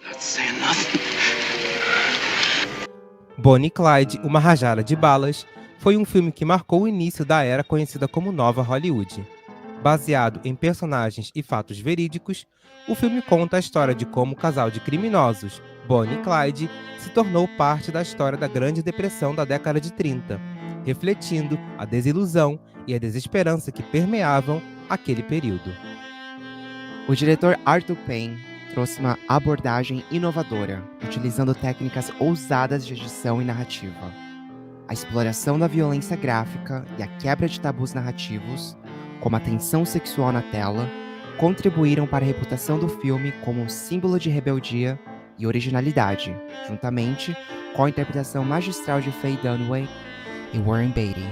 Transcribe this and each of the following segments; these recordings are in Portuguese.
Not saying nothing. Bonnie e Clyde, Uma Rajada de Balas, foi um filme que marcou o início da era conhecida como Nova Hollywood. Baseado em personagens e fatos verídicos, o filme conta a história de como o casal de criminosos, Bonnie e Clyde, se tornou parte da história da Grande Depressão da década de 30, refletindo a desilusão e a desesperança que permeavam aquele período. O diretor Arthur Penn trouxe uma abordagem inovadora, utilizando técnicas ousadas de edição e narrativa. A exploração da violência gráfica e a quebra de tabus narrativos, como a tensão sexual na tela, contribuíram para a reputação do filme como um símbolo de rebeldia e originalidade, juntamente com a interpretação magistral de Faye Dunaway e Warren Beatty,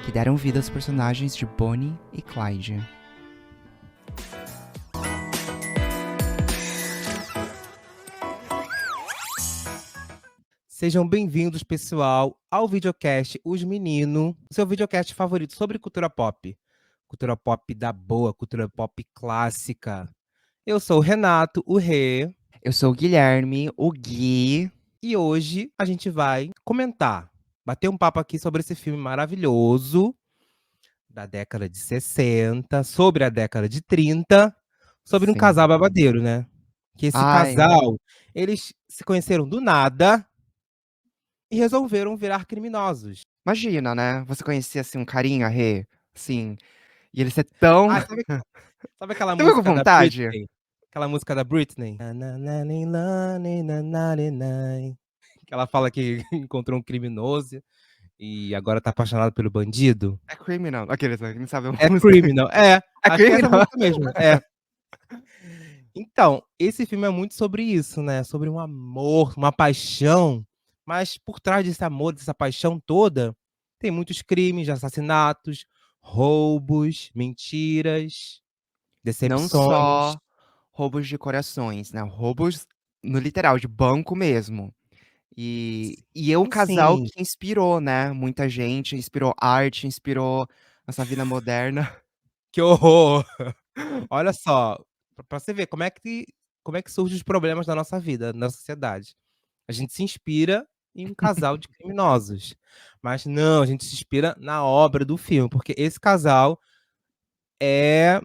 que deram vida aos personagens de Bonnie e Clyde. Sejam bem-vindos, pessoal, ao videocast Os Menino, seu videocast favorito sobre cultura pop. Cultura pop da boa, cultura pop clássica. Eu sou o Renato, o Rê. Eu sou o Guilherme, o Gui. E hoje a gente vai comentar, bater um papo aqui sobre esse filme maravilhoso da década de 60, sobre a década de 30, sobre um Sim. casal babadeiro, né? Que esse casal, eles se conheceram do nada e resolveram virar criminosos. Imagina, né? Você conhecia, assim, um carinha, Rê, assim, e ele ser tão... Ah, sabe aquela Tava com música da vontade? Britney? Aquela música da Britney? Que ela fala que encontrou um criminoso e agora tá apaixonado pelo bandido. É Criminal. Aqueles, né, que não sabem a É música. Criminal, é. É Acho que é essa Criminal. música mesmo, é. Então, esse filme é muito sobre isso, né? Sobre um amor, uma paixão. Mas por trás desse amor, dessa paixão toda, tem muitos crimes, assassinatos, roubos, mentiras, Não decepções. só roubos de corações, né? Roubos no literal, de banco mesmo. E é um casal Sim. que inspirou, né? Muita gente, inspirou arte, inspirou nossa vida moderna. Que horror! Olha só, pra você ver como é que surgem os problemas da nossa vida, na sociedade. A gente se inspira em um casal de criminosos, mas não, a gente se inspira na obra do filme, porque esse casal é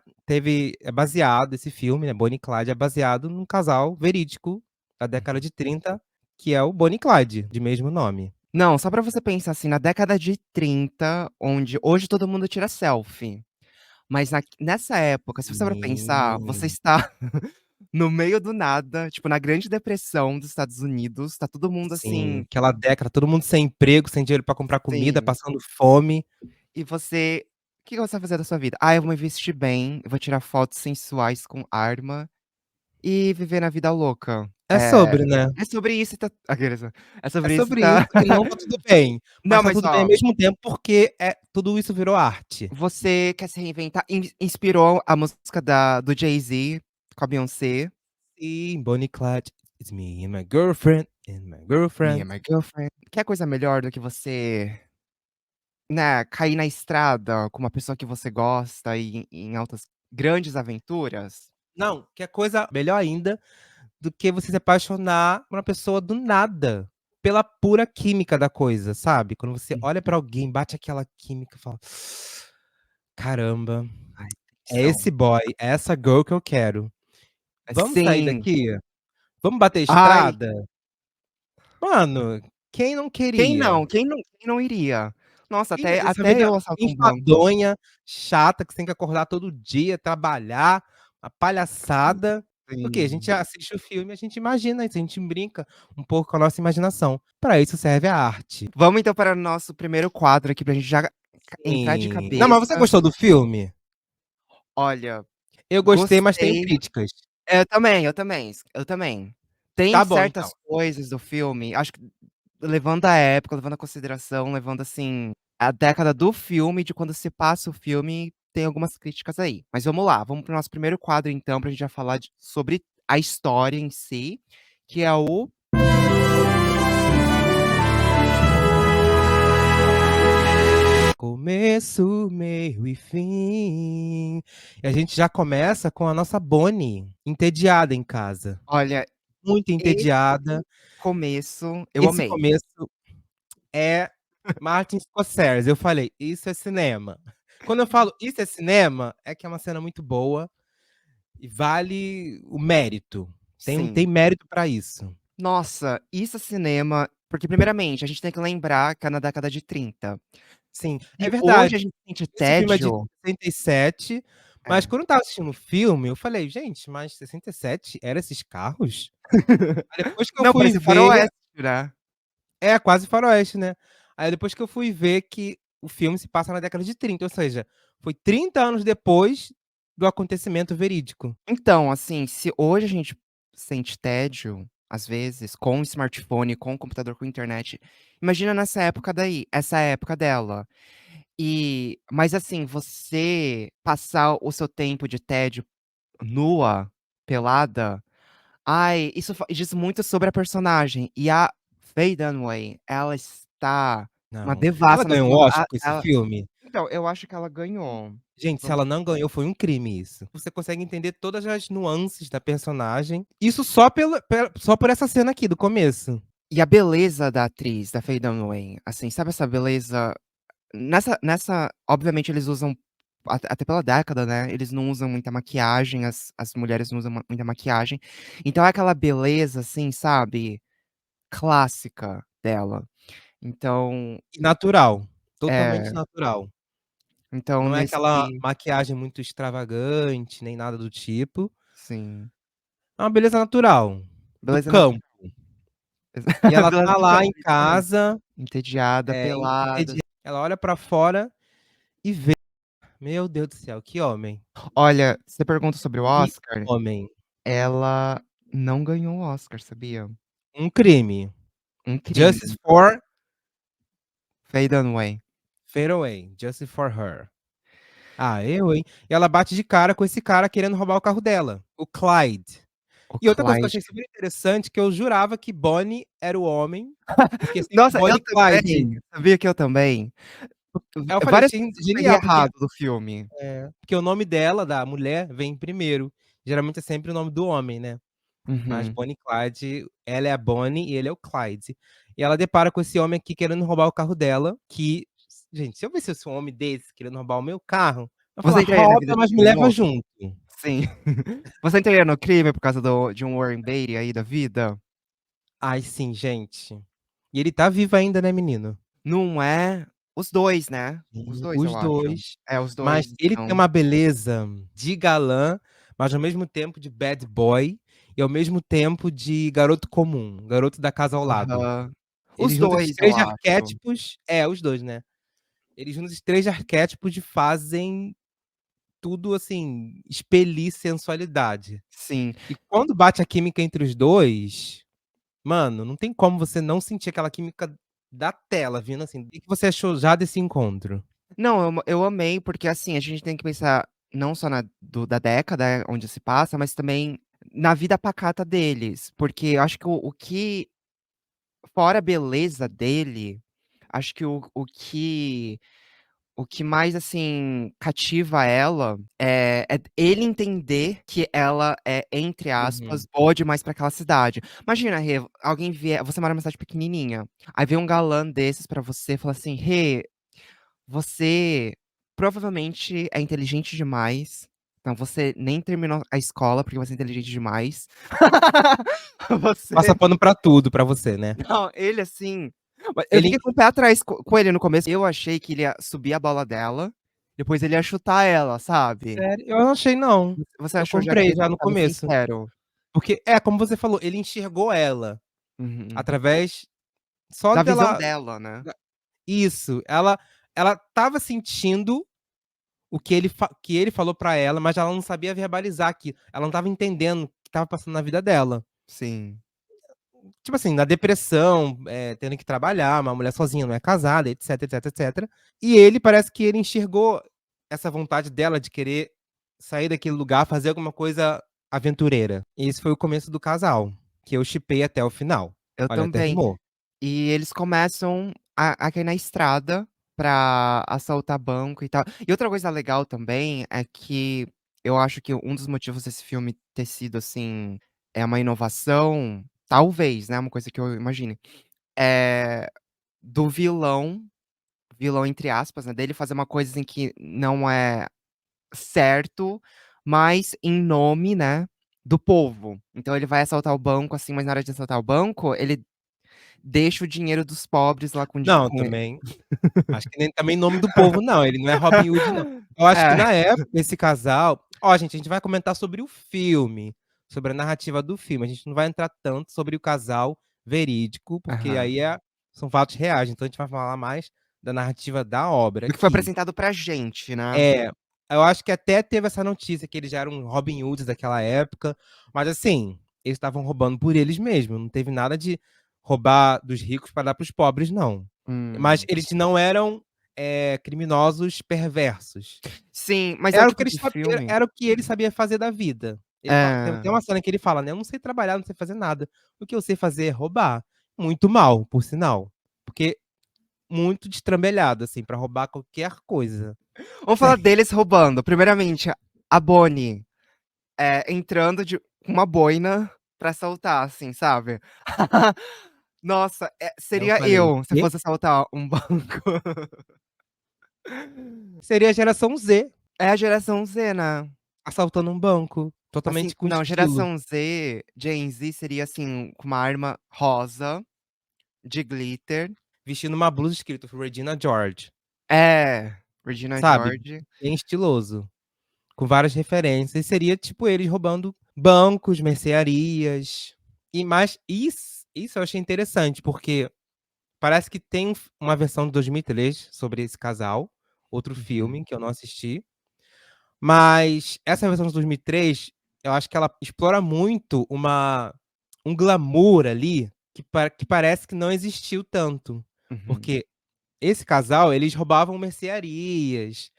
baseado, esse filme, né, Bonnie e Clyde, é baseado num casal verídico da década de 30, que é o Bonnie e Clyde, de mesmo nome. Não, só pra você pensar assim, na década de 30, onde hoje todo mundo tira selfie. Mas nessa época, se você for pensar, você está no meio do nada, tipo, na Grande Depressão dos Estados Unidos, tá todo mundo Sim, assim, aquela década, todo mundo sem emprego, sem dinheiro pra comprar comida, sim. passando fome. E você, o que você vai fazer da sua vida? Ah, eu vou me vestir bem, eu vou tirar fotos sensuais com arma e viver na vida louca. É sobre, né? É sobre isso e tá aqueles, né, é É sobre isso e sobre isso tá e não tá tudo bem, mas Não, tá mas tudo bem ao ó, mesmo tempo, porque, tudo isso virou arte. você quer se reinventar, inspirou a música do Jay-Z com a Beyoncé, Sim, Bonnie e Clyde, it's me and my girlfriend, Me and My Girlfriend. Quer coisa melhor do que você, né, cair na estrada com uma pessoa que você gosta e em altas grandes aventuras? Não, que coisa melhor ainda do que você se apaixonar por uma pessoa do nada, pela pura química da coisa, sabe? Quando você olha pra alguém, bate aquela química e fala: "Caramba, Ai, é são. esse boy, é essa girl que eu quero. Vamos sair Sim. daqui? Vamos bater Ai, estrada?" Mano, quem não quem queria? não? Quem não iria? Nossa, Quem essa até vida eu assalto um banco. enfadonha, chata, que você tem que acordar todo dia, trabalhar, uma palhaçada. Porque a gente Sim. assiste o filme, a gente imagina isso, a gente brinca um pouco com a nossa imaginação. Pra isso serve a arte. Vamos então para o nosso primeiro quadro aqui, pra gente já entrar de Sim. Não, mas você cabeça. gostou do filme? Olha, Eu gostei, mas tenho gostei. críticas. Eu também. Tem Tá bom, então. certas coisas do filme, acho que levando a época, levando a consideração, levando, assim, a década do filme, de quando se passa o filme, tem algumas críticas aí. Mas vamos lá, vamos para o nosso primeiro quadro então, pra gente já falar sobre a história em si, que é o Começo, meio e fim. E a gente já começa com a nossa Bonnie, entediada em casa. Olha, Muito esse entediada. começo eu Esse amei. começo é Martin Scorsese. Eu falei: "Isso é cinema". Quando eu falo: "Isso é cinema", é que é uma cena muito boa e vale o mérito. Tem Sim. mérito pra isso. Nossa, isso é cinema, porque primeiramente a gente tem que lembrar que é na década de 30. Sim, é E hoje verdade. a gente sente Esse filme é de tédio 67, mas é. quando eu estava assistindo o filme, eu falei: "Gente, mas 67 era esses carros?". Aí depois que eu Não, fui parecia ver faroeste, né. é, quase faroeste, né. Aí depois que eu fui ver que o filme se passa na década de 30, ou seja, foi 30 anos depois do acontecimento verídico. Então, assim, se hoje a gente sente tédio, às vezes, com o smartphone, com o computador, com internet, imagina nessa época daí, essa época dela. Mas assim, você passar o seu tempo de tédio nua, pelada, ai, isso diz muito sobre a personagem. E a Faye Dunaway, ela está uma Não. Ela devassa no ganhou um filme. Oscar com esse filme? Então, eu acho que ela ganhou. Gente, se Vamos ela não ganhou, foi um crime isso. Você consegue entender todas as nuances da personagem, isso só só por essa cena aqui do começo. E a beleza da atriz, da Faye Dunaway, assim, sabe essa beleza nessa obviamente eles usam até pela década, né, eles não usam muita maquiagem, as mulheres não usam muita maquiagem, então é aquela beleza, assim, sabe, clássica dela. Então E natural, totalmente é, natural. então Não é aquela nesse maquiagem muito extravagante, nem nada do tipo. sim, É uma beleza natural, do beleza campo. E ela beleza tá do lá campo, em literalmente. casa, Entediada, pelada. entediada, ela olha pra fora e vê, meu Deus do céu, que homem, Olha, você pergunta sobre o que Oscar, homem. ela não ganhou o Oscar, sabia? Um crime. Um Justice crime. for Faye Dunaway. Fade Away, Justice for Her. Ah, eu, hein. E ela bate de cara com esse cara querendo roubar o carro dela, o Clyde. O E outra coisa que eu Clyde. achei super interessante, que eu jurava que Bonnie era o homem, porque sempre Nossa, eu Bonnie e Clyde. também. Sabia que eu também? Aí eu falei: Várias "Achei coisas eu peguei genial", porque errado do filme. porque o nome dela, da mulher, vem primeiro. Geralmente é sempre o nome do homem, né. Mas Uhum. Bonnie e Clyde, ela é a Bonnie e ele é o Clyde. E ela depara com esse homem aqui querendo roubar o carro dela, que gente, se eu visse um homem desse querendo roubar o meu carro, eu ia falar: Você entraria na vida "Rouba, de um mas me leva criminoso? junto". Sim. Você entraria no crime por causa de um Warren Beatty aí da vida? Ai, sim, gente. E ele tá vivo ainda, né, menino? Não é? Os 2, né? Os 2 Os eu acho. 2. É, os Mas 2 ele tem estão uma beleza de galã, mas ao mesmo tempo de bad boy, e ao mesmo tempo de garoto comum, garoto da casa ao lado. aham. Ele Os junta esses 2 eu 3 acho. arquétipos os 2, né. Ele junta esses 3 arquétipos e fazem tudo, assim, expelir sensualidade. Sim. E quando bate a química entre os 2, mano, não tem como você não sentir aquela química da tela vindo, assim. O que que você achou já desse encontro? Não, eu amei, porque, assim, a gente tem que pensar não só da década, onde se passa, mas também na vida pacata deles, porque eu acho que o que fora a beleza dele, acho que o que mais, assim, cativa ela, é ele entender que ela é, entre aspas, Uhum. "boa demais pra aquela cidade". Imagina, Rê, alguém vier você mora numa cidade pequenininha, aí vem um galã desses pra você e fala assim: "Rê, você provavelmente é inteligente demais, então você nem terminou a escola, porque você é inteligente demais". Passa Você pano pra tudo pra você, né. não, ele assim eu Ele fiquei com o pé atrás com ele no começo, eu achei que ele ia subir a bola dela, depois ele ia chutar ela, sabe. sério? Eu não achei não. Você Eu achou já que comprei ele já no estava começo. sincero? Porque como você falou, ele enxergou ela, Uhum. através só Da visão dela dela, né. da isso, ela estava sentindo o que ele falou pra ela, mas ela não sabia verbalizar aquilo, ela não estava entendendo o que estava passando na vida dela. Sim, Tipo assim, na depressão, tendo que trabalhar, uma mulher sozinha, não é casada, etc, etc, etc. E ele parece que ele enxergou essa vontade dela de querer sair daquele lugar, fazer alguma coisa aventureira. E esse foi o começo do casal, que eu shippei até o final. eu Olha, também. terminou. E eles começam a cair na estrada, pra assaltar banco e tal. E outra coisa legal também é que eu acho que um dos motivos desse filme ter sido, assim, é uma inovação, talvez, né, uma coisa que eu imagine, é do vilão entre aspas, né, dele fazer uma coisa, assim, que não é certo, mas em nome, né, do povo. Então ele vai assaltar o banco, assim, mas na hora de assaltar o banco, ele deixa o dinheiro dos pobres lá Não, com ele. também acho que nem também nome do povo não, ele não é Robin Hood não. Eu acho que É. na época esse casal gente, a gente vai comentar sobre o filme, sobre a narrativa do filme, a gente não vai entrar tanto sobre o casal verídico, porque Aham. aí são fatos reais, então a gente vai falar mais da narrativa da obra Do que foi aqui. apresentado pra gente, né. É, eu acho que até teve essa notícia que eles já eram Robin Hoods daquela época, mas assim, eles estavam roubando por eles mesmos, não teve nada de roubar dos ricos para dar para os pobres não. Mas Hum. eles não eram, criminosos perversos. Sim, mas é o Era o que tipo eles de sabiam filme era o que ele sabia fazer da vida. Ele fala tem é. até uma cena que ele fala, né: "Eu não sei trabalhar, não sei fazer nada. O que eu sei fazer é roubar". Muito mal, por sinal, porque muito destrambelhado, assim, pra roubar qualquer coisa. Vamos falar deles roubando. Primeiramente, a Bonnie, entrando com uma boina pra assaltar, assim, sabe. Nossa, Aí eu seria falei: eu, se eu "Quê?". fosse assaltar um banco. Seria a geração Z, É a geração Z, né. assaltando um banco, Assim, totalmente com não, estilo, geração Z, Gen Z seria, assim, com uma arma rosa, de glitter. vestindo uma blusa escrito Regina George, É, Regina sabe, George. bem estiloso, com várias referências. Seria tipo eles roubando bancos, mercearias, e mais isso eu achei interessante, porque parece que tem uma versão de 2003 sobre esse casal, outro Uhum, filme que eu não assisti, mas essa versão de 2003, eu acho que ela explora muito um glamour ali, que parece que não existiu tanto. uhum. Porque esse casal, eles roubavam mercearias,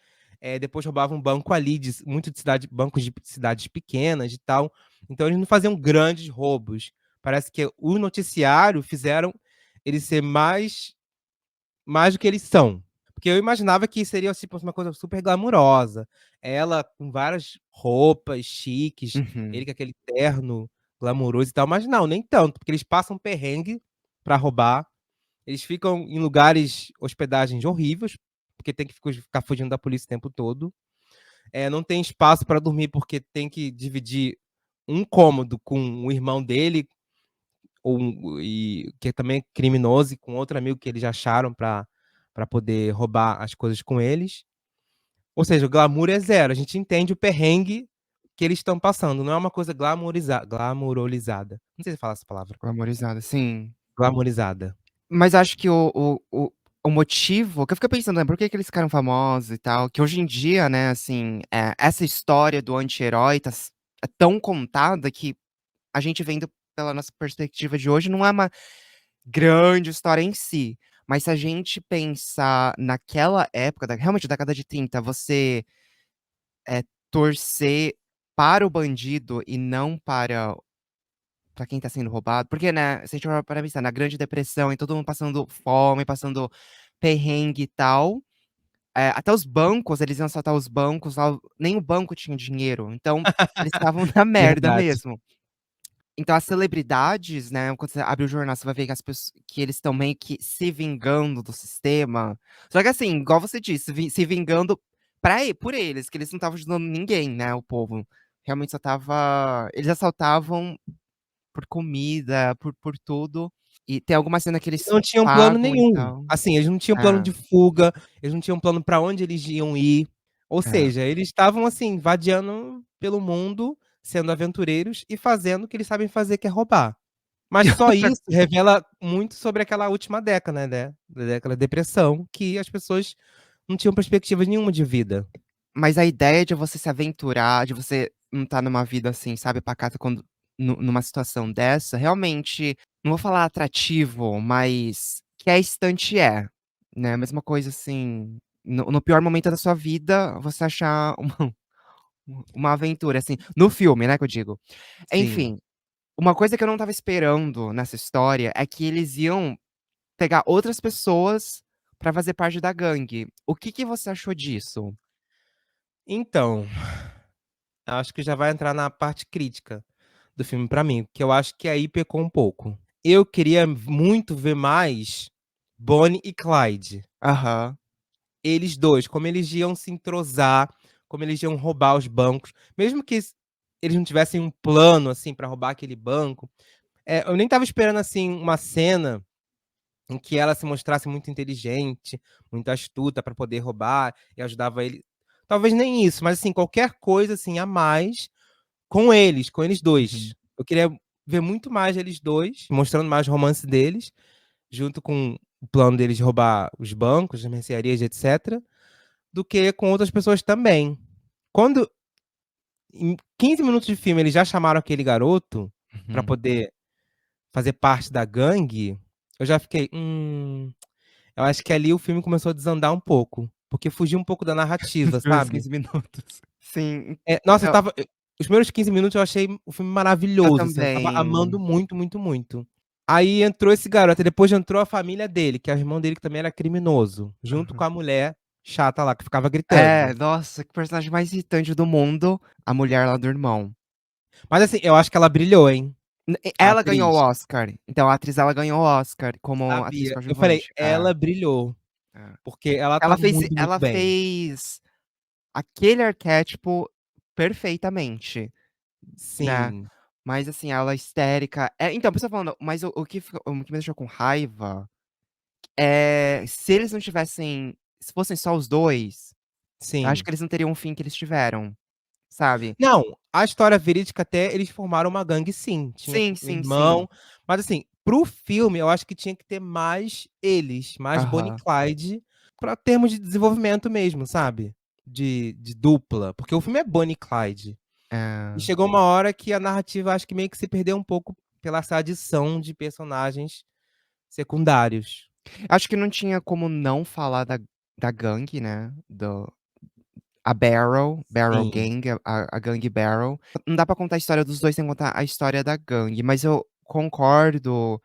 depois roubavam um banco ali de cidade bancos de cidades pequenas e tal, então eles não faziam grandes roubos. Parece que o noticiário fizeram eles ser mais do que eles são. Porque eu imaginava que seria, tipo, uma coisa super glamurosa. Ela com várias roupas chiques, ele Uhum. com aquele terno glamuroso e tal, mas não, nem tanto, porque eles passam perrengue pra roubar, eles ficam em lugares, hospedagens horríveis, porque tem que ficar fugindo da polícia o tempo todo. Não tem espaço pra dormir, porque tem que dividir um cômodo com o irmão dele, que é também criminoso, e com outro amigo que eles acharam pra poder roubar as coisas com eles. Ou seja, o glamour é zero, a gente entende o perrengue que eles estão passando, não é uma coisa glamourizada. Não sei se fala essa palavra. Glamorizada, sim. Glamourizada. Mas acho que o motivo que eu fiquei pensando, né, por que que eles ficaram famosos e tal, que hoje em dia, né, assim, essa história do anti-herói é tão contada que a gente vendo pela nossa perspectiva de hoje não é uma grande história em si, mas se a gente pensar naquela época, realmente década de 30, você, torcer para o bandido e não para quem tá sendo roubado, porque, né, se a gente parar pra pensar, na Grande Depressão e todo mundo passando fome, passando perrengue e tal, até os bancos, eles iam assaltar os bancos lá, nem o banco tinha dinheiro, então eles estavam na merda Verdade. mesmo. Então as celebridades, né, quando você abre o jornal, você vai ver que eles estão meio que se vingando do sistema. Só que assim, igual você disse, se vingando por eles, que eles não estavam ajudando ninguém, né, o povo. Realmente só estava eles assaltavam por comida, por tudo. E tem alguma cena que eles Não tinham plano pagam e nenhum. tal. Assim, eles não tinham plano É. de fuga, eles não tinham plano pra onde eles iam ir. Ou É. seja, eles estavam, assim, vadiando pelo mundo, sendo aventureiros e fazendo o que eles sabem fazer, que é roubar. E Mas só outra isso revela muito sobre aquela última década, né, da década da depressão, que as pessoas não tinham perspectiva nenhuma de vida. mas a ideia de você se aventurar, de você não estar numa vida, assim, sabe, pacata quando numa situação dessa, realmente, não vou falar atrativo, mas que é instante é, né, a mesma coisa, assim, no pior momento da sua vida, você achar uma aventura, assim, no filme, né, que eu digo. Sim. Enfim, uma coisa que eu não estava esperando nessa história é que eles iam pegar outras pessoas pra fazer parte da gangue. O que que você achou disso? Então, acho que já vai entrar na parte crítica do filme pra mim, porque eu acho que aí pecou um pouco. Eu queria muito ver mais Bonnie e Clyde. Aham. Eles dois, como eles iam se entrosar, como eles iam roubar os bancos, mesmo que eles não tivessem um plano, assim, pra roubar aquele banco. Eu nem estava esperando, assim, uma cena em que ela se mostrasse muito inteligente, muito astuta pra poder roubar e ajudava ele. Talvez nem isso, mas assim, qualquer coisa assim a mais com eles Uhum. dois. Eu queria ver muito mais eles dois, mostrando mais o romance deles, junto com o plano deles de roubar os bancos, as mercearias, etc., do que com outras pessoas também. Quando em 15 minutos de filme eles já chamaram aquele garoto pra Uhum. poder fazer parte da gangue, eu já fiquei, eu acho que ali o filme começou a desandar um pouco, porque fugiu um pouco da Nos narrativa, primeiros sabe. 15 minutos. Sim, Nossa, eu os primeiros 15 minutos eu achei o filme eu maravilhoso, assim, eu estava amando também. muito, muito, muito. Aí entrou esse garoto, e depois entrou a família dele, que é o irmão dele que também era criminoso, junto com Aham. a mulher chata lá, que ficava É, gritando. nossa, que personagem mais irritante do mundo, a mulher lá do irmão. Mas assim, eu acho que ela brilhou, hein, a Ela ganhou o atriz. Oscar. Então a atriz, ela ganhou o Oscar como atriz Sabia. Eu falei: coadjuvante. É, "Ela brilhou", é. porque ela tá muito, muito Ela bem. fez aquele arquétipo perfeitamente, né. Sim, Mas assim, ela histérica então, por isso eu tô falando, mas o que me deixou com raiva, se eles não tivessem se fossem só os 2, eu acho sim. que eles não teriam o fim que eles tiveram, sabe. Não, a história verídica até eles formaram uma gangue sim, tinha Sim, um sim, sim. irmão, mas assim, para o filme eu acho que tinha que ter mais eles, mais Bonnie e Aham. Clyde, pra termos de desenvolvimento mesmo, sabe, de dupla, porque o filme é Bonnie e Clyde. E É. chegou uma hora que a narrativa acho que meio que se perdeu um pouco pela essa adição de personagens secundários. Acho que não tinha como não falar da gangue, né, a Barrel Sim, Gang, a gangue Barrel. Não dá pra contar a história dos 2 sem contar a história da gangue, mas eu concordo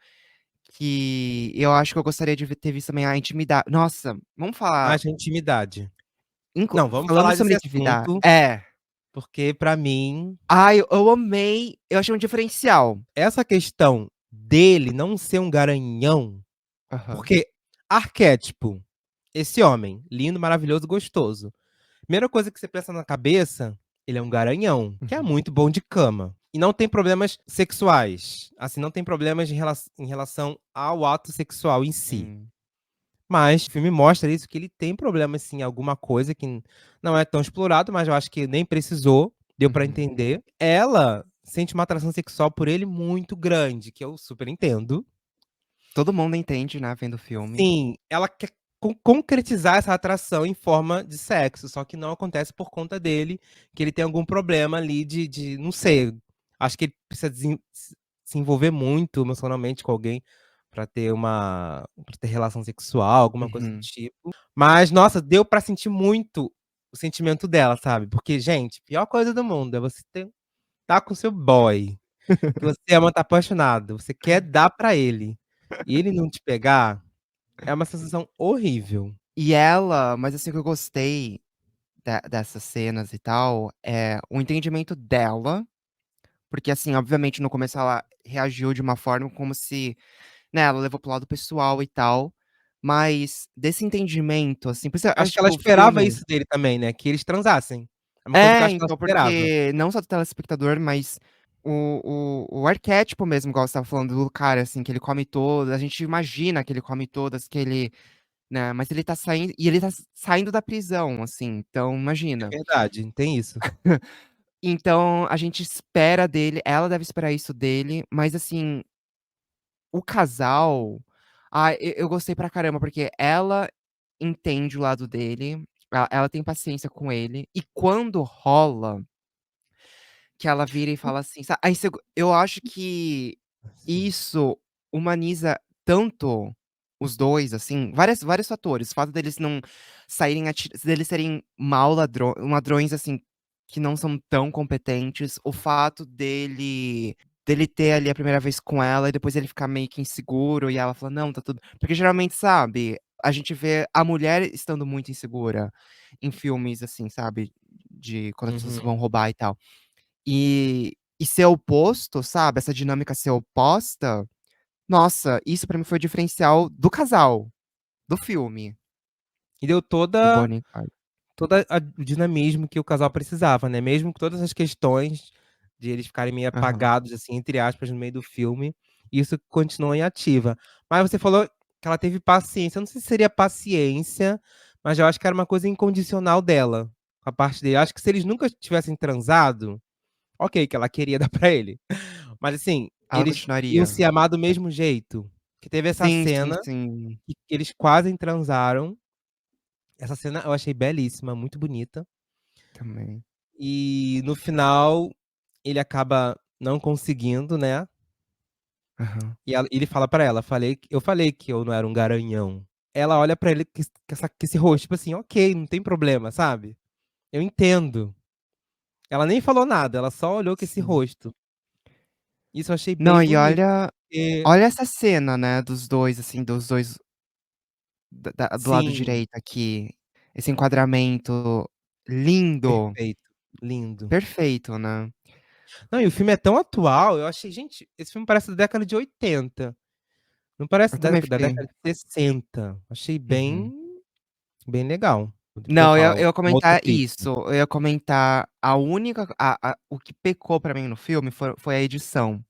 que eu acho que eu gostaria de ter visto também a intimidade. Nossa, vamos falar mais intimidade. inclu Não, vamos falando falar sobre desse intimidade, assunto, porque pra mim ai, eu amei, eu achei um diferencial. essa questão dele não ser um garanhão, Aham. porque arquétipo, esse homem, lindo, maravilhoso, gostoso. Primeira coisa que você pensa na cabeça, ele é um garanhão, que é Uhum. muito bom de cama. E não tem problemas sexuais. Assim, não tem problemas em relação ao ato sexual em si. Sim. Mas o filme mostra isso, que ele tem problemas sim, alguma coisa que não é tão explorado, mas eu acho que nem precisou, deu pra Uhum. entender. Ela sente uma atração sexual por ele muito grande, que eu super entendo. Todo mundo entende, né, vendo o filme. Sim, ela quer concretizar essa atração em forma de sexo, só que não acontece por conta dele, que ele tem algum problema ali de não sei, acho que ele precisa se envolver muito emocionalmente com alguém pra ter relação sexual, alguma coisa do Uhum. tipo. Mas, nossa, deu pra sentir muito o sentimento dela, sabe, porque, gente, pior coisa do mundo é você tá com seu boy, que você ama, tá apaixonado, você quer dar pra ele, e ele não te pegar, é uma sensação horrível. Mas assim, o que eu gostei dessas cenas e tal, é o entendimento dela, porque assim, obviamente no começo ela reagiu de uma forma como se, né, ela levou pro lado pessoal e tal, mas desse entendimento, assim, por isso eu Acho acho que ela tipo o esperava filme isso dele também, né, que eles transassem. É uma coisa que eu acho que ela então, esperava. porque não só do telespectador, mas o arquétipo mesmo, igual você estava falando do cara, assim, que ele come todas, a gente imagina que ele come todas, que ele, né, mas ele tá saindo e ele tá saindo da prisão, assim, então É imagina. verdade, tem isso. Então a gente espera dele, ela deve esperar isso dele, mas assim, o casal, eu gostei pra caramba, porque ela entende o lado dele, ela tem paciência com ele, e quando rola, que ela vira e fala assim, eu acho que Sim. isso humaniza tanto os 2, assim, vários fatores, o fato deles não saírem deles serem ladrões, assim, que não são tão competentes, o fato dele ter ali a primeira vez com ela e depois ele ficar meio que inseguro e ela fala: "Não, tá tudo", porque geralmente, sabe, a gente vê a mulher estando muito insegura em filmes, assim, sabe, de quando as pessoas Uhum. vão roubar e tal. E ser oposto, sabe, essa dinâmica ser oposta, nossa, isso pra mim foi o diferencial do casal, do filme, E deu do toda Bonnie e Clyde. toda a o dinamismo que o casal precisava, né, mesmo com todas as questões de eles ficarem meio Aham. apagados, assim, entre aspas, no meio do filme, isso continuou em ativa. Mas você falou que ela teve paciência, eu não sei se seria paciência, mas eu acho que era uma coisa incondicional dela, a parte dele. Acho que se eles nunca tivessem transado, ok, que ela queria dar pra ele. Mas assim, Ela eles iam continuaria. se amar do mesmo jeito. Que teve essa Sim, sim, cena sim, que eles quase transaram. Essa cena eu achei belíssima, muito bonita. também. E no final, ele acaba não conseguindo, né. Aham. E ele fala pra ela: Eu falei que eu não era um garanhão". Ela olha pra ele com esse rosto, tipo assim: "Ok, não tem problema", sabe. "Eu entendo". Ela nem falou nada, ela só olhou com esse Sim. rosto. Isso eu achei Não, bem e bonito, olha porque olha essa cena, né, dos dois, assim, dos dois do lado sim, direito aqui, esse enquadramento lindo, perfeito, lindo. perfeito, né. Não, e o filme é tão atual, eu achei: "Gente, esse filme parece da década de 80, não parece Eu também da fiquei década de 60". Achei uhum. bem legal. Depois eu Não, eu falo eu ia uma outra comentar crítica. isso, eu ia comentar a única o que pecou pra mim no filme foi a edição.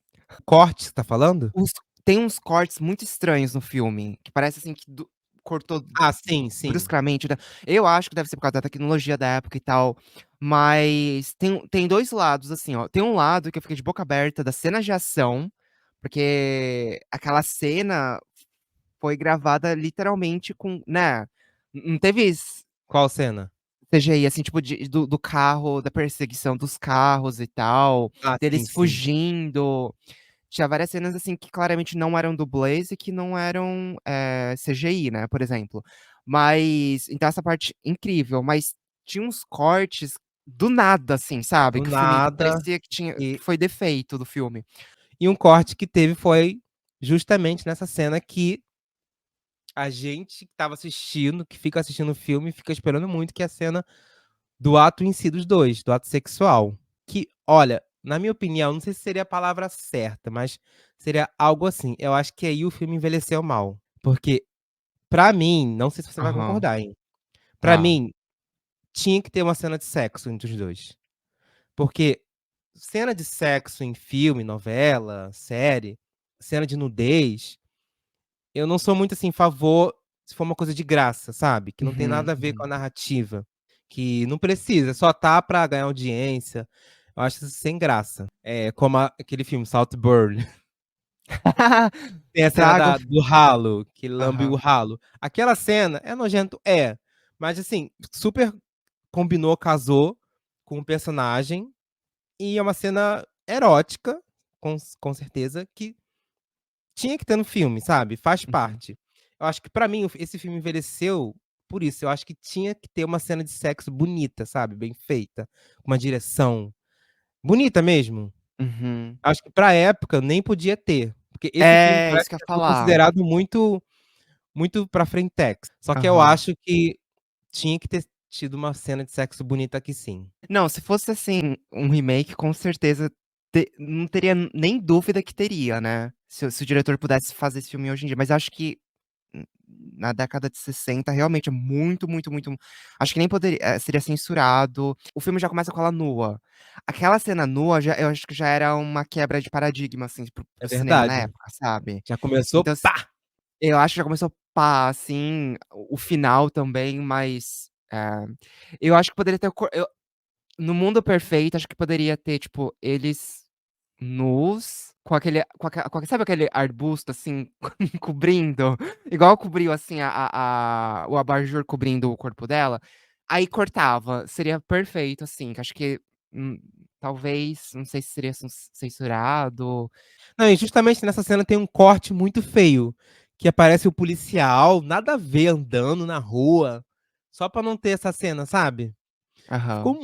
Corte, você tá falando? Os Tem uns cortes muito estranhos no filme, que parece, assim, que cortou Ah, sim, sim. bruscamente, né. Eu acho que deve ser por causa da tecnologia da época e tal, mas tem 2 lados, assim, ó. Tem um lado que eu fiquei de boca aberta das cenas de ação, porque aquela cena foi gravada literalmente com, né, não teve Qual cena? CGI, assim, tipo do carro, da perseguição dos carros e tal, Ah, sim, deles sim. fugindo. Tinha várias cenas, assim, que claramente não eram dublês e que não eram, CGI, né, por exemplo. Mas então essa parte incrível, mas tinha uns cortes do nada, assim, sabe, Do que o filme nada, parecia que e foi defeito do filme. um corte que teve foi justamente nessa cena que a gente que estava assistindo, que fica assistindo o filme, fica esperando muito, que é a cena do ato em si dos 2, do ato sexual. Que, olha, na minha opinião, não sei se seria a palavra certa, mas seria algo assim, eu acho que aí o filme envelheceu mal. Porque, pra mim, não sei se você vai Aham, concordar, hein, pra tá. mim, tinha que ter uma cena de sexo entre os 2. Porque cena de sexo em filme, novela, série, cena de nudez, eu não sou muito, assim, favor se for uma coisa de graça, sabe, que não tem Uhum, nada a ver com uhum. a narrativa, que não precisa, só tá pra ganhar audiência, eu acho isso sem graça. Como aquele filme Saltburn, tem a cena Traga o do ralo, que ele lambe o aham. ralo. Aquela cena é nojento? É, mas assim, super combinou, casou com o personagem. E é uma cena erótica, com certeza, que tinha que ter no filme, sabe, faz Uhum, parte. Eu acho que pra mim esse filme envelheceu por isso, eu acho que tinha que ter uma cena de sexo bonita, sabe, bem feita, com uma direção bonita mesmo. uhum. Acho que pra época nem podia ter, porque esse filme É, parece isso que eu que ia foi falar. considerado muito pra frentex. Só que eu Aham. acho que tinha que ter tido uma cena de sexo bonita aqui sim. Não, se fosse, assim, um remake, com certeza não teria nem dúvida que teria, né, se o diretor pudesse fazer esse filme hoje em dia, mas acho que n na década de 60 realmente é muito, muito, muito, acho que nem poderia, seria censurado. O filme já começa com ela nua. Aquela cena nua já eu acho que já era uma quebra de paradigma, assim, É para o cinema na verdade. época, sabe. Já começou, Então pá! eu acho que já começou pá, assim, o final também, mas, eu acho que poderia ter no mundo perfeito, acho que poderia ter, tipo, eles nus, com sabe aquele arbusto, assim, cobrindo? Igual cobriu, assim, o abajur cobrindo o corpo dela, aí cortava, seria perfeito, assim, que acho que, talvez, não sei se seria censurado. Não, e justamente nessa cena tem um corte muito feio, que aparece o policial, nada a ver, andando na rua, só pra não ter essa cena, sabe. Aham.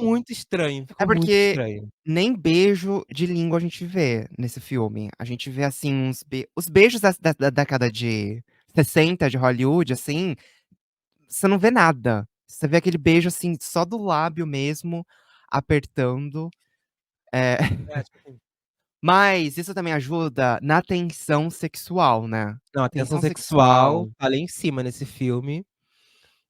É Ficou muito porque estranho. nem beijo de língua a gente vê nesse filme. A gente vê, assim, os beijos da década de 60 de Hollywood, assim, você não vê nada. Você vê aquele beijo, assim, só do lábio mesmo, apertando. É, É, tipo assim, mas isso também ajuda na tensão sexual, né. não, a tensão Tensão sexual sexual tá lá em cima nesse filme.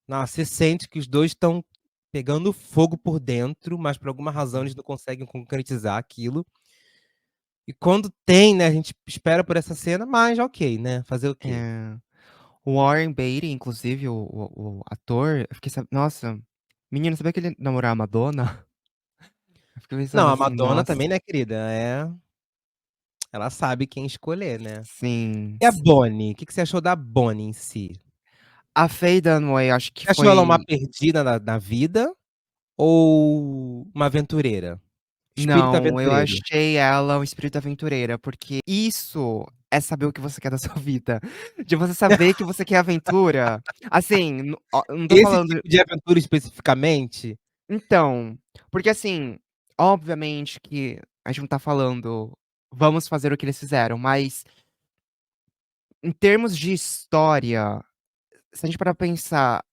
Nossa, você sente que os 2 estão pegando fogo por dentro, mas por alguma razão eles uhum. não conseguem concretizar aquilo. E quando tem, né, a gente espera por essa cena, mas ok, né, fazer o quê? É. O Warren Beatty, inclusive, o ator, eu fiquei nossa, menino, sabia que ele namorou a Madonna? Eu fiquei Não, pensando a assim: Madonna "Nossa". também, né, querida, ela sabe quem escolher, né. Sim, E a sim. Bonnie, o que que você achou da Bonnie em si? A Faye Dunaway acho que Você achou ela uma foi perdida na vida ou uma aventureira? Espírito não, eu aventureiro. achei ela um espírito aventureira, porque isso é saber o que você quer da sua vida. De você saber que você quer aventura. Assim, não tô Esse falando tipo de aventura especificamente? então, porque assim, obviamente que a gente não tá falando: "Vamos fazer o que eles fizeram", mas em termos de história, se a gente parar pra pensar,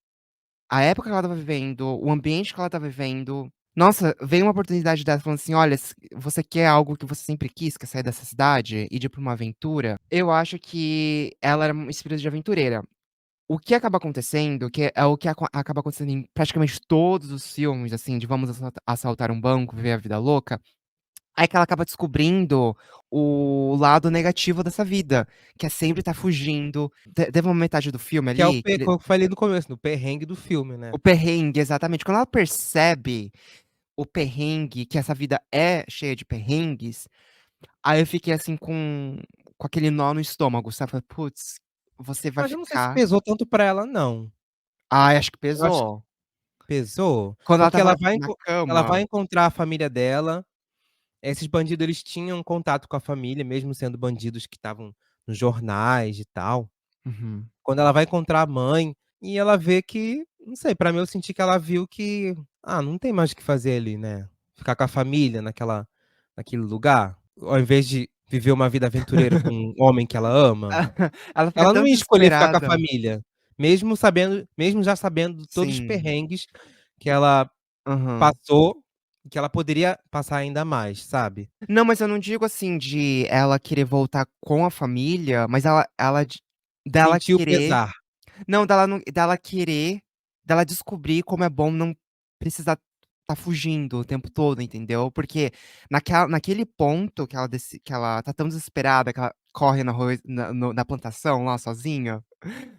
a época que ela estava vivendo, o ambiente que ela tá vivendo, nossa, veio uma oportunidade dela falando assim: "Olha, se você quer algo que você sempre quis, que é sair dessa cidade e ir pra uma aventura", eu acho que ela era um espírito de aventureira. O que acaba acontecendo, que é o que acaba acontecendo em praticamente todos os filmes, assim, de vamos assaltar um banco, viver a vida louca, é que ela acaba descobrindo o lado negativo dessa vida, que é sempre estar fugindo. Teve uma metade do filme Que é o ali, que ele como eu falei no começo, no perrengue do filme, né. o perrengue, exatamente. Quando ela percebe o perrengue, que essa vida é cheia de perrengues, aí eu fiquei assim com aquele nó no estômago, sabe, falei: "Putz, você vai Mas eu não sei se ficar". pesou tanto pra ela não. Ai, acho que Eu acho que pesou. pesou, Quando ela porque estava na ela cama. vai encontrar a família dela, esses bandidos eles tinham contato com a família, mesmo sendo bandidos que estavam nos jornais e tal. Uhum. Quando ela vai encontrar a mãe, e ela vê que não sei, pra mim eu senti que ela viu que, não tem mais o que fazer ali, né, ficar com a família naquele lugar, ao invés de viver uma vida aventureira com um homem que ela ama. Ela fica Ela tão não ia escolher ficar com a desesperada. família, mesmo já sabendo todos os Sim. perrengues que ela Aham. passou, e que ela poderia passar ainda mais, sabe. Não, mas eu não digo assim de ela querer voltar com a família, mas ela dela Sentiu o querer pesar. não, dela não dela querer, dela descobrir como é bom não precisar tá fugindo o tempo todo, entendeu. Porque naquele ponto que ela tá tão desesperada, que ela corre na rua na plantação lá sozinha,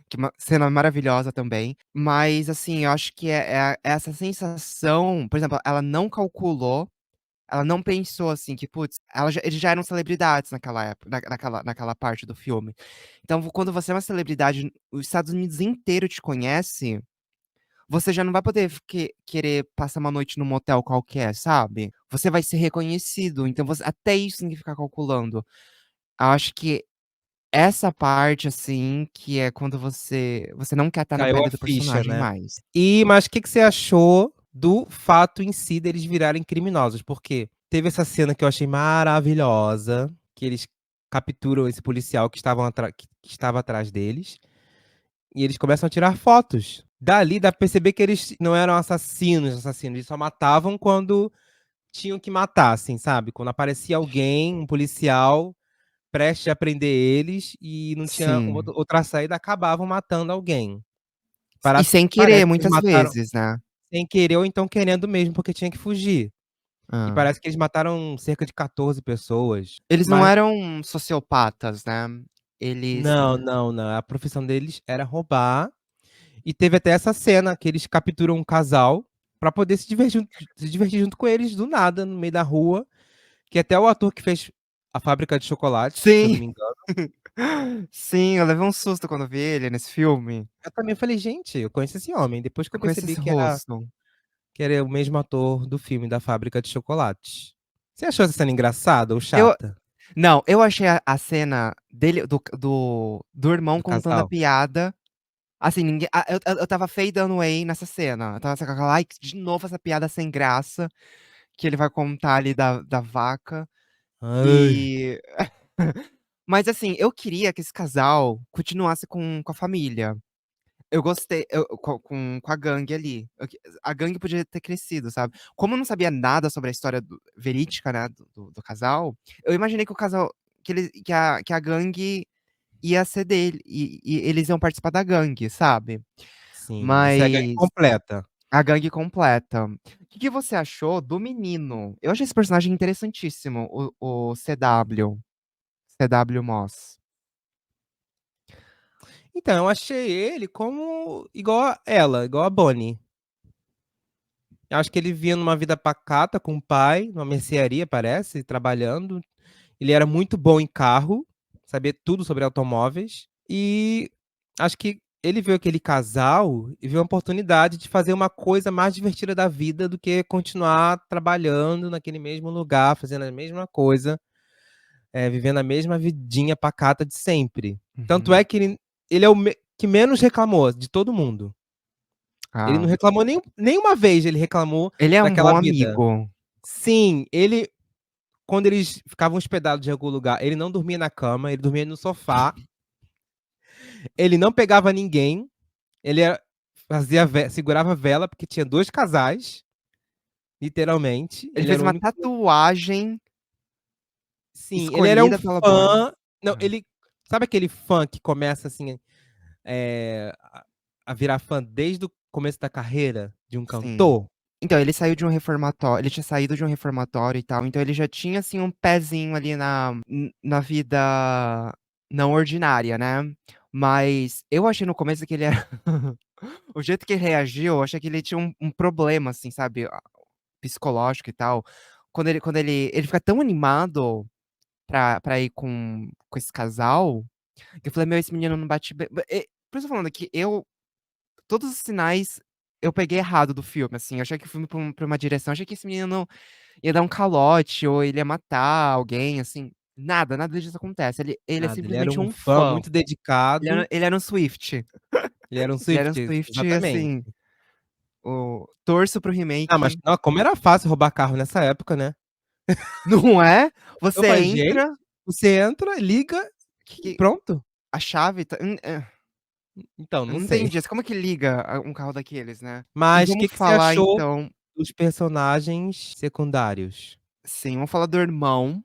que uma cena maravilhosa também. Mas, assim, eu acho que é essa sensação, por exemplo, ela não calculou, ela não pensou, assim, que putz, eles já eram celebridades naquela época, naquela parte do filme. Então, quando você é uma celebridade, os Estados Unidos inteiro te conhece, você já não vai poder querer passar uma noite num motel qualquer, sabe. Você vai ser reconhecido, então você até isso tem que ficar calculando. Eu acho que essa parte, assim, que é quando você não quer estar na Caiu a pele do ficha, personagem né. mais. Mas o que que você achou do fato em si deles virarem criminosos? Porque teve essa cena que eu achei maravilhosa, que eles capturam esse policial que estava atrás deles, e eles começam a tirar fotos. Dali dá pra perceber que eles não eram assassinos, eles só matavam quando tinham que matar, assim, sabe. Quando aparecia alguém, um policial prestes a prender eles e não tinha Sim. outra saída, acabavam matando alguém. E Para sem Parece querer que eles muitas mataram vezes, né. sem querer ou então querendo mesmo, porque tinha que fugir. E Hã. parece que eles mataram cerca de 14 pessoas, Eles não mas eram sociopatas, né. Eles não, não, não, a profissão deles era roubar, e teve até essa cena que eles capturam um casal pra poder se divertir junto com eles do nada, no meio da rua, que até o ator que fez A Fábrica de Chocolate, se eu não sim. me engano, Sim, eu levei um susto quando eu vi ele nesse filme. eu também falei: "Gente, eu conheço esse homem", depois que Eu eu conheço percebi esse rosto. que era o mesmo ator do filme da Fábrica de Chocolate. Você achou essa cena engraçada ou Eu chata? não, eu achei a cena dele do irmão Do contando a casal? piada, assim, ninguém eu estava fade away nessa cena, eu estava assim com aquela: "Ai, de novo essa piada sem graça", que ele vai contar ali da vaca, Ai. e mas assim, eu queria que esse casal continuasse com a família. Eu gostei, com a gangue ali. A gangue podia ter crescido, sabe? Como eu não sabia nada sobre a história verídica, né, do casal, eu imaginei que o casal, que a gangue ia ser dele, e eles iam participar da gangue, sabe? Sim, isso é a gangue Mas completa. a gangue completa. O que que você achou do menino? Eu achei esse personagem interessantíssimo, o CW Moss. Então, eu achei ele como igual a ela, igual a Bonnie. Eu acho que ele vinha numa vida pacata com o pai, numa mercearia, parece, trabalhando. Ele era muito bom em carro, sabia tudo sobre automóveis. E acho que ele viu aquele casal e viu a oportunidade de fazer uma coisa mais divertida da vida do que continuar trabalhando naquele mesmo lugar, fazendo a mesma coisa, vivendo a mesma vidinha pacata de sempre. Tanto Uhum. é que ele é o que menos reclamou de todo mundo. Ele Ah, não reclamou nenhuma vez, ele reclamou ele é um daquela bom vida. amigo. Sim, ele quando eles ficavam hospedados em algum lugar, ele não dormia na cama, ele dormia no sofá. Ele não pegava ninguém, ele segurava vela, porque tinha 2 casais, literalmente. Ele Ele fez era o uma único. tatuagem Sim, ele era um escolhida pela Bonnie. fã. Não, É. ele. Sabe aquele fã que começa assim, a virar fã desde o começo da carreira de um Sim. cantor? Então, ele saiu de um reformatório, ele tinha saído de um reformatório e tal, então ele já tinha, assim, um pezinho ali na vida não ordinária, né? Mas eu achei no começo que ele era. O jeito que ele reagiu, eu achei que ele tinha um problema, assim, sabe? Psicológico e tal. Quando ele fica tão animado pra ir com esse casal, que eu falei, meu, esse menino não bate bem. Por isso eu tô falando que todos os sinais eu peguei errado do filme, assim. Eu achei que o filme pra uma direção, eu achei que esse menino ia dar um calote, ou ele ia matar alguém, assim. Nada disso acontece. Ele é Nada, ele era simplesmente um um fã fã. muito dedicado. Ele era um Swift. Ele era um Ele era um Swiftie, Swift, exatamente. assim, torço pro Ah, mas remake. não, como era fácil roubar carro nessa época, né? Não é? Eu Você falei: "Gente, entra, você entra, liga e que pronto". a chave Então, eu não não sei. entendi, assim, como é que liga um carro daqueles, né? E Mas o vamos que que você falar achou então, dos personagens secundários? sim, vamos falar do irmão,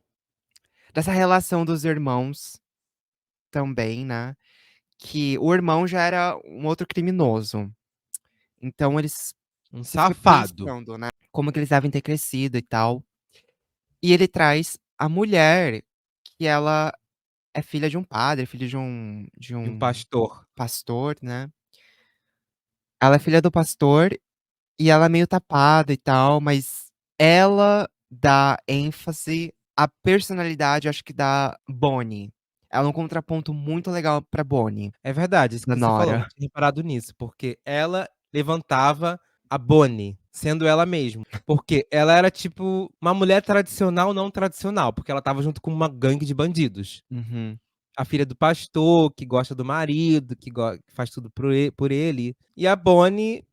dessa relação dos irmãos também, né, que o irmão já era um outro criminoso, então Um você fica safado. pensando, né, como que eles devem ter crescido e tal. E ele traz a mulher, que ela é filha de um padre, filha de De um um pastor. pastor, né. Ela é filha do pastor e ela é meio tapada e tal, mas ela dá ênfase à personalidade, acho que da Bonnie. Ela é um contraponto muito legal pra Bonnie, É verdade, isso da que você falou, não Nora. tinha reparado nisso, porque ela levantava a Bonnie, sendo ela mesmo. Porque ela era, tipo, uma mulher tradicional, não tradicional, porque ela estava junto com uma gangue de bandidos. Uhum. A filha do pastor, que gosta do marido, que faz tudo por ele. E a Bonnie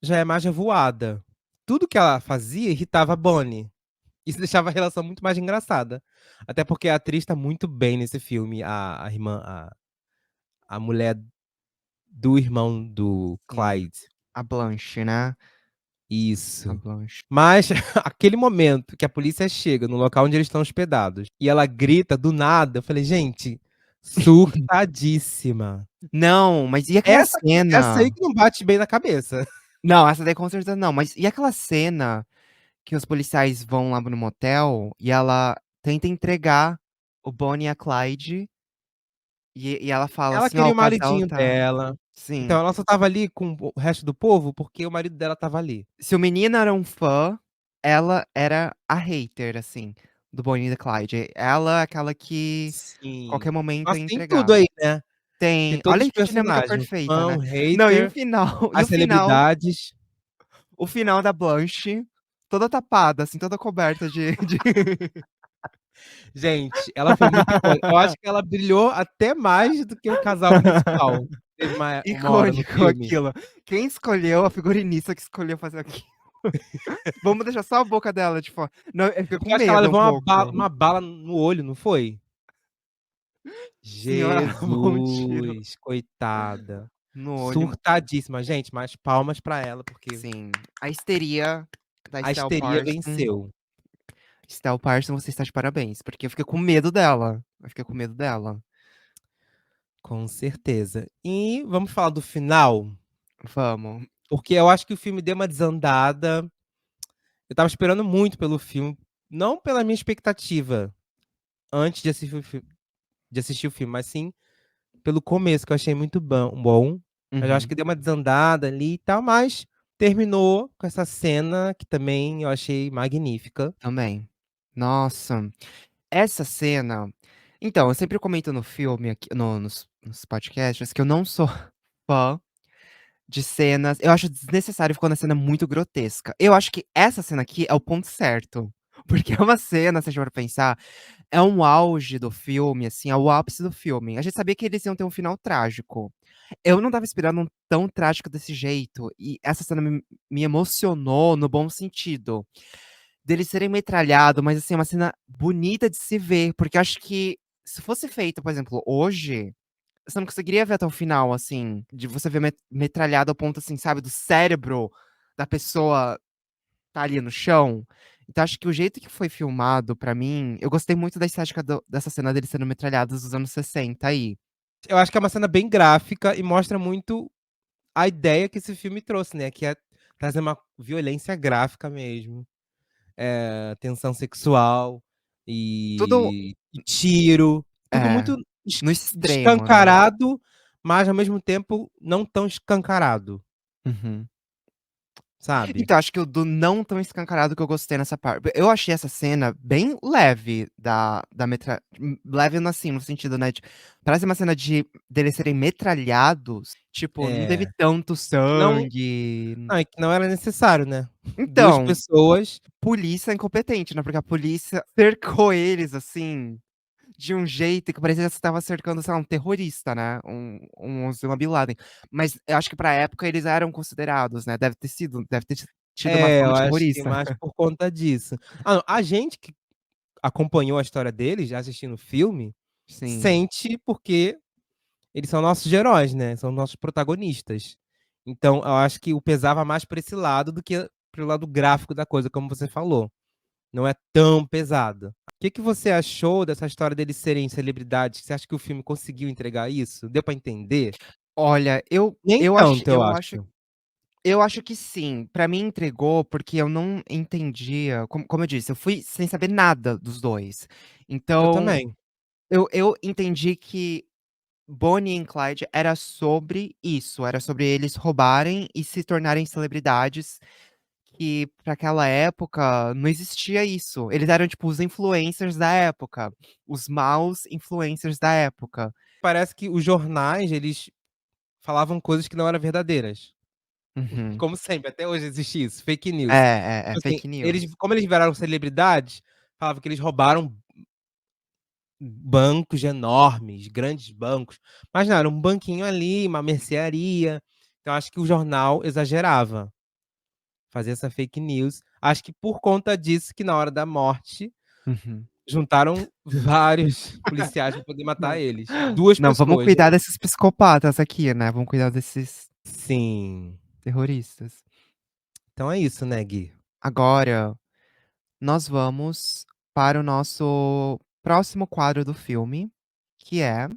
já é mais revoada. Tudo que ela fazia irritava a Bonnie. Isso deixava a relação muito mais engraçada. Até porque a atriz tá muito bem nesse filme, a irmã, a mulher do irmão do Sim, Clyde. a Blanche, né, a Isso. Blanche. Mas aquele momento que a polícia chega no local onde eles estão hospedados e ela grita do nada, eu falei: "Gente, surtadíssima". Não, mas e aquela Essa aí cena? que não bate bem na cabeça. Não, essa daí com certeza não, mas e aquela cena que os policiais vão lá no motel e ela tenta entregar o Bonnie e a Clyde, e ela fala Ela assim: "Ó, queria o o casal maridinho tá". dela. Então Sim. ela só estava ali com o resto do povo, porque o marido dela estava ali. Se o menino era um fã, ela era a hater, assim, do Bonnie e Clyde. Ela é aquela que Sim. qualquer momento ia Nossa, tem entregar. tudo aí, né. Tem Tem. todos Olha os que dinâmica personagens, o perfeita, fã, né. o Não, e o hater, final e as celebridades. o final da Blanche, toda tapada, assim, toda coberta de Gente, ela foi muito icônica. Eu acho que ela brilhou até mais do que o casal principal. Teve uma hora no icônico filme. aquilo. Quem escolheu, a figurinista que escolheu fazer aquilo. Vamos deixar só a boca dela de fora. Não, eu fiquei É com porque eu acho que ela medo um levou pouco. uma bala no olho, não foi? Sim, ela levou um tiro. Jesus, coitada. no olho. Surtadíssima, gente, mais palmas pra ela, porque Sim. A histeria da a Estelle histeria Parsons. venceu. Estelle Parsons, você está de parabéns, porque eu fiquei com medo dela. Eu fiquei com medo dela. Com certeza. E vamos falar do final, Vamos. porque eu acho que o filme deu uma desandada. Eu tava esperando muito pelo filme, não pela minha expectativa antes de assistir o filme, mas sim pelo começo, que eu achei muito bom. Mas eu acho Uhum. que deu uma desandada ali e tal, mas terminou com essa cena que também eu achei magnífica. Também. Nossa, essa cena então, eu sempre comento no filme aqui nos podcasts que eu não sou fã de cenas eu acho desnecessário quando a cena é muito grotesca. Eu acho que essa cena aqui é o ponto certo, porque é uma cena, se a gente for pensar, é um auge do filme, assim, é o ápice do filme. A gente sabia que eles iam ter um final trágico. Eu não estava esperando um tão trágico desse jeito, e essa cena me emocionou no bom sentido. Deles serem metralhado, mas assim, é uma cena bonita de se ver, porque eu acho que se fosse feito, por exemplo, hoje, você não conseguiria ver até o final, assim, de você ver metralhado ao ponto, assim, sabe, do cérebro da pessoa tá ali no chão. Então acho que o jeito que foi filmado, pra mim, eu gostei muito da estética dessa cena deles sendo metralhados dos anos 60 aí. Eu acho que é uma cena bem gráfica e mostra muito a ideia que esse filme trouxe, né, que é trazer uma violência gráfica mesmo, tensão sexual Tudo e tiro, tudo é, muito no extremo, né. escancarado, mas ao mesmo tempo não tão escancarado, Uhum. sabe. Então, acho que o do não tão escancarado que eu gostei nessa parte. Eu achei essa cena bem leve da leve no assim, no sentido, né, de parece uma cena de deles serem metralhados, tipo, não teve É, tanto que não sangue. não, e que não era necessário, né. 2 Então, pessoas polícia incompetente, né, porque a polícia cercou eles, assim, de um jeito que parecia que você estava cercando, sei lá, um terrorista, né, um Osama Bin Laden. Mas eu acho que pra época eles eram considerados, né, deve ter tido uma fama eu de acho que terrorista. mais por conta disso. Ah, não, a gente que acompanhou a história deles, já assistindo o filme, Sim. sente porque eles são nossos heróis, né, são nossos protagonistas. Então eu acho que o pesava mais pra esse lado do que pelo lado gráfico da coisa, como você falou. Não é tão pesado. O que que você achou dessa história deles serem celebridades? Você acha que o filme conseguiu entregar isso? Deu pra entender? Olha, Nem tanto, eu acho. eu acho que sim. Pra mim entregou, porque eu não entendia como eu disse, eu fui sem saber nada dos 2. Eu Então, também. eu entendi que Bonnie and Clyde era sobre isso, era sobre eles roubarem e se tornarem celebridades, que pra aquela época não existia isso. Eles eram, tipo, os influencers da época, os maus influencers da época. Parece que os jornais, eles falavam coisas que não eram verdadeiras. Uhum. Como sempre, até hoje existe isso, fake É, news. é Tipo assim, fake news. eles como eles viraram celebridades, falavam que eles roubaram bancos enormes, grandes bancos, mas não, era um banquinho ali, uma mercearia. Então acho que o jornal exagerava, fazia essa fake news. Acho que por conta disso que na hora da morte, Uhum. juntaram vários policiais pra poder matar eles. 2 Não, vamos pessoas, cuidar gente. desses psicopatas aqui, né, vamos cuidar desses Sim. terroristas. Então é isso, né, Gui. Agora, nós vamos para o nosso próximo quadro do filme, que é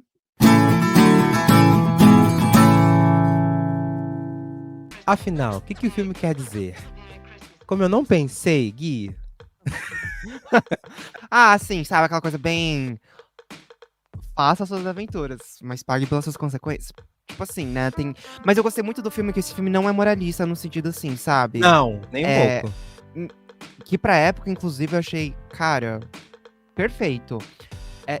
Afinal, o que que o filme quer dizer? Como eu não pensei, Gui, ah, sim, sabe aquela coisa bem: "Faça suas aventuras, mas pague pelas suas consequências". Tipo assim, né, mas eu gostei muito do filme, que esse filme não é moralista no sentido assim, sabe, não, nem um eh, pouco. que pra época inclusive eu achei, cara, perfeito.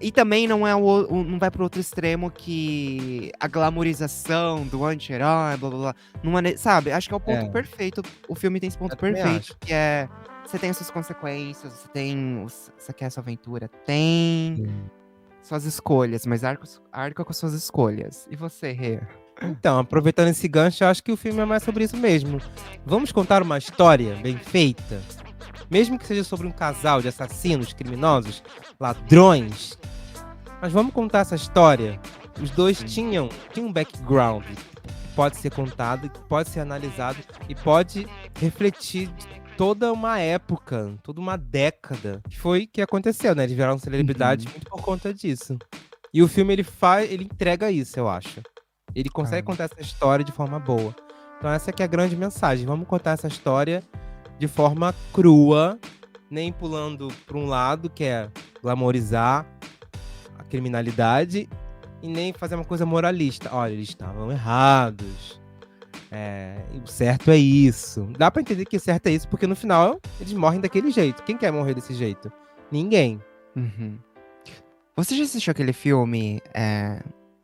E também não é não vai para o outro extremo, que a glamorização do anti-herói, blá-blá-blá, não é sabe, acho que é o ponto É, perfeito, o filme tem esse ponto eu também perfeito, acho. que é, você tem as suas consequências, você quer a sua aventura? Tem. Sim. Suas escolhas, mas arca com as suas escolhas. E você, Rê? Então, aproveitando esse gancho, eu acho que o filme é mais sobre isso mesmo. Vamos contar uma história bem feita? Mesmo que seja sobre um casal de assassinos, criminosos, ladrões. Mas vamos contar essa história. Os dois Sim. tinham um background. pode ser contado, que pode ser analisado e pode refletir de toda uma época, toda uma década que foi que aconteceu, né? Eles viraram celebridades Uhum. muito por conta disso. E o filme ele entrega isso, eu acho. Ele consegue contar essa história de forma boa. Então essa que é a grande mensagem. Vamos contar essa história de forma crua, nem pulando para um lado, que é glamorizar a criminalidade, e nem fazer uma coisa moralista. Olha, eles estavam errados. E o certo é isso. Dá pra entender que o certo é isso, porque no final eles morrem daquele jeito. Quem quer morrer desse jeito? Ninguém. Uhum. Você já assistiu aquele filme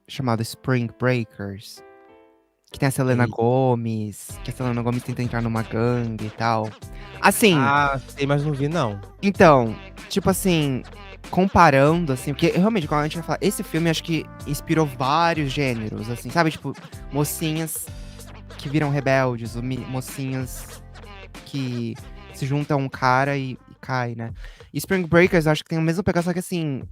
chamado Spring Breakers? Que tem a Selena Ei. Gomes, que a Selena Gomes tenta entrar numa gangue e tal. Assim, Sei, mas não vi, não. então, tipo assim, comparando, assim, porque realmente, quando a gente vai falar, esse filme acho que inspirou vários gêneros, assim, sabe? Tipo, mocinhas que viram rebeldes, ou mocinhas que se juntam a um cara e cai, né? E Spring Breakers, eu acho que tem o mesmo pegado, só que assim,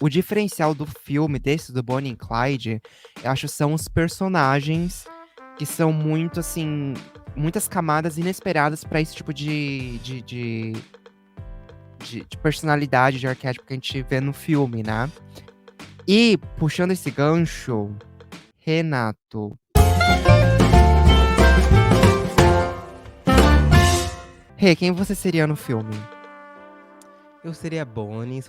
o diferencial do filme, desse, do Bonnie e Clyde, eu acho são os personagens que são muito, assim, muitas camadas inesperadas pra esse tipo de personalidade, de arquétipo que a gente vê no filme, né? E, puxando esse gancho, Renato. Rê, quem você seria no filme? Eu seria a Bonnie.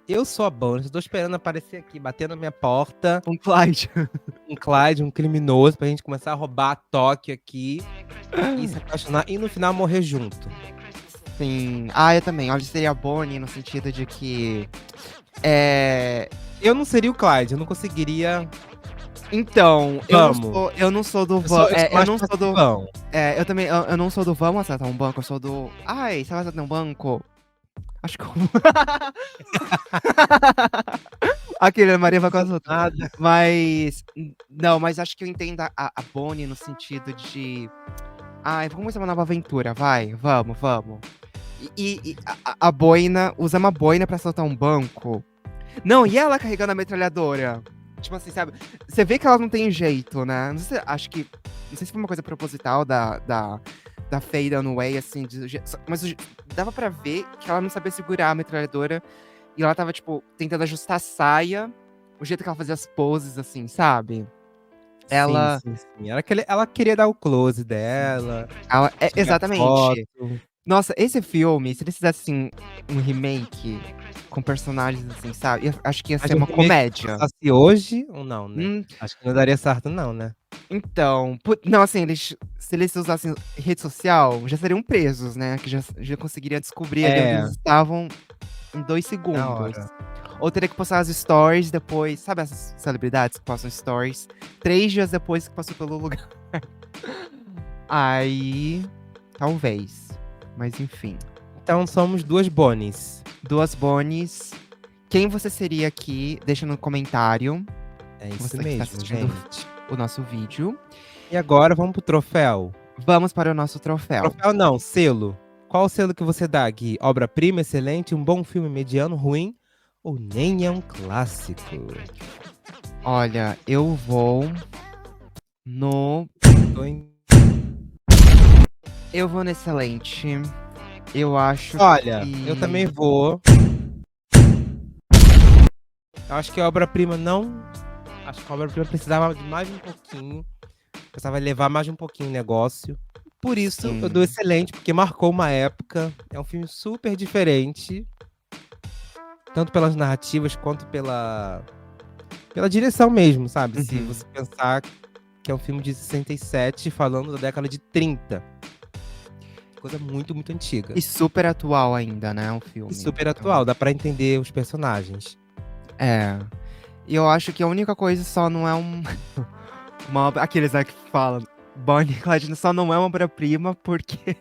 Eu sou a Bonnie. Só tô esperando aparecer aqui, bater na minha porta. Um Clyde. Um Clyde, um criminoso, pra gente começar a roubar a Tóquio aqui. E se apaixonar. E no final morrer junto. Sim. Eu também. Olha, seria a Bonnie no sentido de que. Eu não seria o Clyde. Eu não conseguiria. Então, Vamos. eu não sou do Eu vamos. sou Eu mais não sou do. passivão. Eu também. Eu não sou do vamos assaltar um banco, eu sou do. Ai, você vai assaltar um banco? Acho que eu. Aquele, Maria vai com as outras. Nada. Mas. Não, mas acho que eu entendo a Bonnie no sentido de. Ai, vamos começar uma nova aventura, vai, vamos. E a boina, usar uma boina pra assaltar um banco. Não, e ela carregando a metralhadora? Tipo assim, sabe? Você vê que ela não tem jeito, né? Não sei, acho que. Não sei se foi uma coisa proposital da Faye Dunaway, assim. Mas dava pra ver que ela não sabia segurar a metralhadora. E ela tava, tipo, tentando ajustar a saia. O jeito que ela fazia as poses, assim, sabe? Ela. Sim. Ela queria dar o close dela. tirar Exatamente. foto. Nossa, esse filme, se eles fizessem um remake com personagens assim, sabe? Eu acho que ia Mas ser o uma remake comédia. passasse hoje ou não, né? Hum, Acho que não daria certo, não, né? então, não, assim, se eles usassem rede social, já seriam presos, né? Que já conseguiria descobrir ali onde eles estavam em 2 Na segundos. hora. Ou teria que postar as stories depois, sabe essas celebridades que postam stories 3 dias depois que passou pelo lugar. Aí, talvez. Mas enfim. Então somos duas Bonnies. 2 Bonnies. Quem você seria aqui? Deixa no comentário. É isso Você que está mesmo, assistindo gente. o nosso vídeo. E agora vamos pro troféu. Vamos para o nosso troféu. Troféu não, selo. Qual o selo que você dá, Gui? Obra-prima, excelente, um bom filme, mediano, ruim ou nem é um clássico? Olha, eu vou no... Tô em- Eu vou no excelente. Eu acho Olha, que... eu também vou. Eu acho que a obra-prima não. Acho que a obra-prima precisava de mais um pouquinho. Precisava levar mais um pouquinho o negócio. Por isso, Sim. eu dou excelente, porque marcou uma época. É um filme super diferente. Tanto pelas narrativas quanto pela direção mesmo, sabe? Se Uhum. você pensar que é um filme de 67 falando da década de 30. Coisa muito, muito antiga. E super atual ainda, né, o filme. E super Então, atual, dá pra entender os personagens. E eu acho que a única coisa só não é uma obra... Aqueles que falam, Bonnie e Clyde só não é uma obra-prima, porque...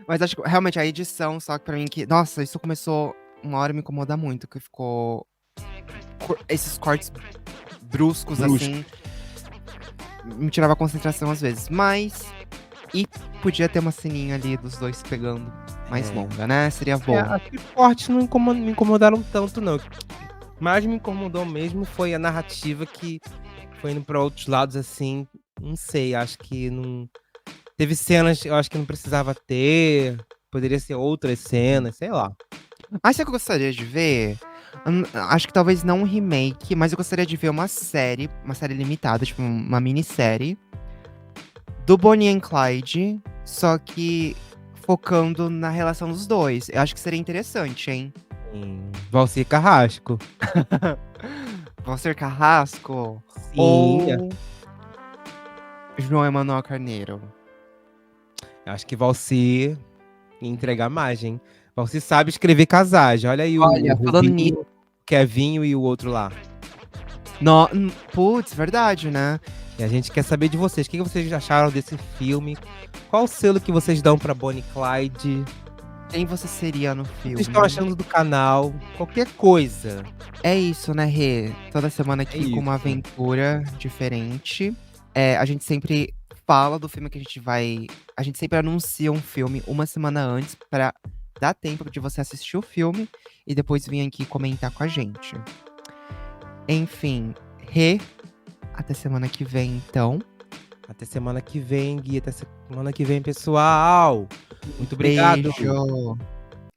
Mas acho que realmente a edição, só que pra mim que... Nossa, isso começou uma hora a me incomodar muito, que ficou... Esses cortes bruscos, assim, me tirava a concentração às vezes. Mas... E podia ter uma ceninha ali dos dois pegando mais longa, né? Seria bom. Acho que os cortes não me incomodaram tanto, não. O que mais me incomodou mesmo foi a narrativa que foi indo pra outros lados, assim, Não sei, acho que não. Teve cenas, eu acho que não precisava ter. Poderia ser outras cenas, sei lá. Mas sabe o que eu gostaria de ver? Acho que talvez não um remake, mas eu gostaria de ver uma série limitada, tipo uma minissérie do Bonnie and Clyde, só que focando na relação dos dois. Eu acho que seria interessante, hein? Valci Carrasco. Valser Carrasco Sim, ou João Emanuel Carneiro? acho que Valci ia entregar mais, hein? Valci sabe escrever casais. Olha aí o Olha, falando nisso. Rubinho, Kevinho e o outro lá. Putz, verdade, né? E a gente quer saber de vocês. O que vocês acharam desse filme? Qual o selo que vocês dão pra Bonnie e Clyde? Quem você seria no O que filme? vocês estão achando do canal? Qualquer coisa. É isso, né, Rê? Toda semana aqui com uma isso. aventura diferente. A gente sempre fala do filme que a gente vai. A gente sempre anuncia um filme uma semana antes pra dar tempo de você assistir o filme e depois vir aqui comentar com a gente. Enfim, Rê, até semana que vem, então. Até semana que vem, Gui. Até semana que vem, pessoal. Muito obrigado. Beijo.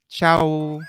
Tchau.